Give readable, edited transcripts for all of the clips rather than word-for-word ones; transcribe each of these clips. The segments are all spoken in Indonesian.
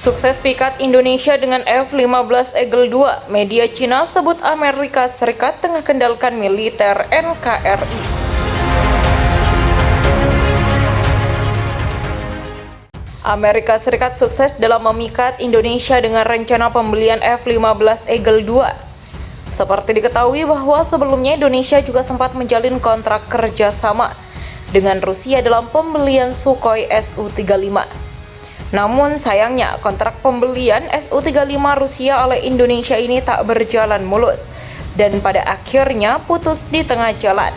Sukses pikat Indonesia dengan F-15 Eagle II, media Cina sebut Amerika Serikat tengah kendalikan militer NKRI. Amerika Serikat sukses dalam memikat Indonesia dengan rencana pembelian F-15 Eagle II. Seperti diketahui bahwa sebelumnya Indonesia juga sempat menjalin kontrak kerjasama dengan Rusia dalam pembelian Sukhoi Su-35. Namun sayangnya kontrak pembelian Su-35 Rusia oleh Indonesia ini tak berjalan mulus dan pada akhirnya putus di tengah jalan.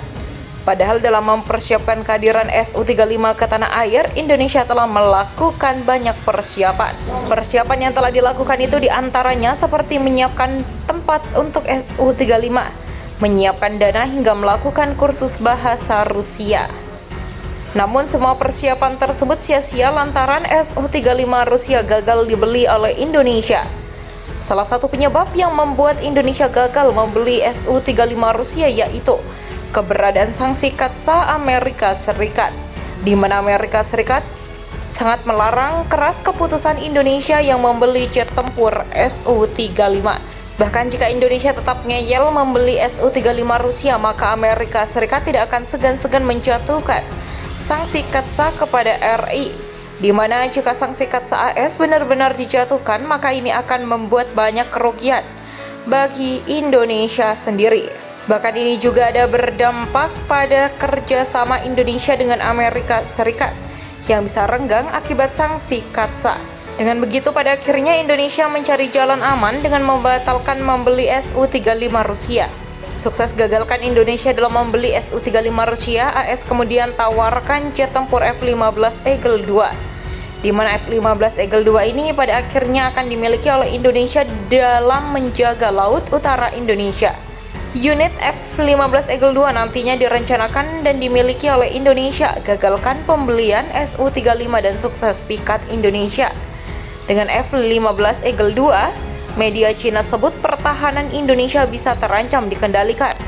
Padahal dalam mempersiapkan kehadiran Su-35 ke tanah air, Indonesia telah melakukan banyak persiapan. Persiapan yang telah dilakukan itu diantaranya seperti menyiapkan tempat untuk Su-35, menyiapkan dana hingga melakukan kursus bahasa Rusia. Namun semua persiapan tersebut sia-sia lantaran Su-35 Rusia gagal dibeli oleh Indonesia. Salah satu penyebab yang membuat Indonesia gagal membeli Su-35 Rusia yaitu keberadaan sanksi KATSA Amerika Serikat, di mana Amerika Serikat sangat melarang keras keputusan Indonesia yang membeli jet tempur Su-35. Bahkan jika Indonesia tetap ngeyel membeli Su-35 Rusia, maka Amerika Serikat tidak akan segan-segan menjatuhkan sanksi KATSA kepada RI, di mana jika sanksi KATSA AS benar-benar dijatuhkan, maka ini akan membuat banyak kerugian bagi Indonesia sendiri. Bahkan ini juga ada berdampak pada kerjasama Indonesia dengan Amerika Serikat yang bisa renggang akibat sanksi KATSA. Dengan begitu pada akhirnya Indonesia mencari jalan aman dengan membatalkan membeli Su-35 Rusia. Sukses gagalkan Indonesia dalam membeli Su-35 Rusia, AS kemudian tawarkan jet tempur F-15 Eagle II, di mana F-15 Eagle II ini pada akhirnya akan dimiliki oleh Indonesia dalam menjaga laut utara Indonesia. Unit F-15 Eagle II nantinya direncanakan dan dimiliki oleh Indonesia. Gagalkan pembelian Su-35 dan sukses pikat Indonesia dengan F-15 Eagle II, media Cina sebut pertahanan Indonesia bisa terancam dikendalikan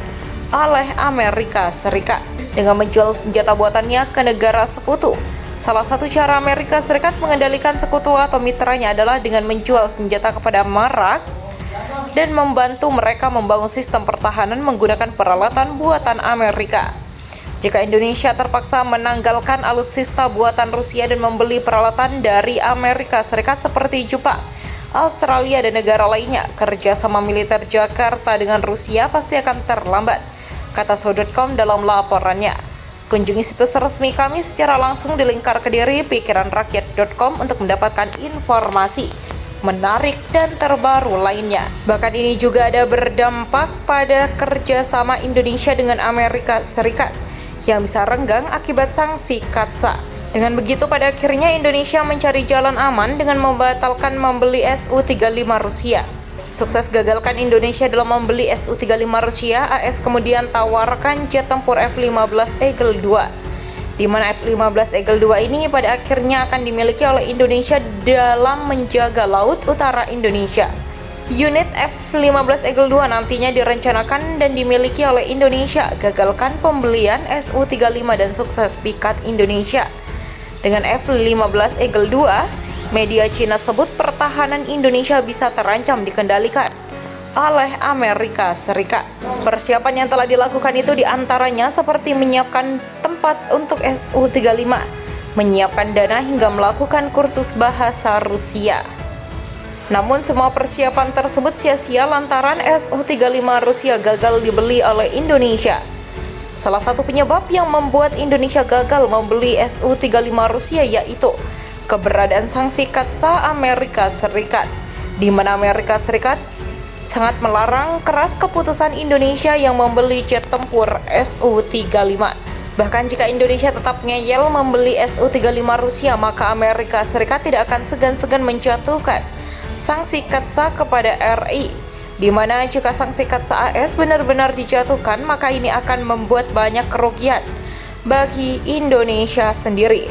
oleh Amerika Serikat dengan menjual senjata buatannya ke negara sekutu. Salah satu cara Amerika Serikat mengendalikan sekutu atau mitranya adalah dengan menjual senjata kepada Marak dan membantu mereka membangun sistem pertahanan menggunakan peralatan buatan Amerika. Jika Indonesia terpaksa menanggalkan alutsista buatan Rusia dan membeli peralatan dari Amerika Serikat seperti Jepang, Australia dan negara lainnya, kerjasama militer Jakarta dengan Rusia pasti akan terlambat, kata Sudut.com dalam laporannya. Kunjungi situs resmi kami secara langsung di Lingkar Kediri, pikiranrakyat.com untuk mendapatkan informasi menarik dan terbaru lainnya. Bahkan ini juga ada berdampak pada kerjasama Indonesia dengan Amerika Serikat yang bisa renggang akibat sanksi KATSA. Dengan begitu pada akhirnya Indonesia mencari jalan aman dengan membatalkan membeli Su-35 Rusia. Sukses gagalkan Indonesia dalam membeli Su-35 Rusia, AS kemudian tawarkan jet tempur F-15 Eagle II, di mana F-15 Eagle II ini pada akhirnya akan dimiliki oleh Indonesia dalam menjaga laut utara Indonesia. Unit F-15 Eagle II nantinya direncanakan dan dimiliki oleh Indonesia. Gagalkan pembelian Su-35 dan sukses pikat Indonesia dengan F-15 Eagle II, media Cina sebut pertahanan Indonesia bisa terancam dikendalikan oleh Amerika Serikat. Persiapan yang telah dilakukan itu diantaranya seperti menyiapkan tempat untuk Su-35, menyiapkan dana hingga melakukan kursus bahasa Rusia. Namun semua persiapan tersebut sia-sia lantaran Su-35 Rusia gagal dibeli oleh Indonesia. Salah satu penyebab yang membuat Indonesia gagal membeli Su-35 Rusia yaitu keberadaan sanksi KATSA Amerika Serikat, di mana Amerika Serikat sangat melarang keras keputusan Indonesia yang membeli jet tempur Su-35. Bahkan jika Indonesia tetap ngeyel membeli Su-35 Rusia, maka Amerika Serikat tidak akan segan-segan menjatuhkan sanksi KATSA kepada RI, di mana jika sanksi KATSA AS benar-benar dijatuhkan, maka ini akan membuat banyak kerugian bagi Indonesia sendiri.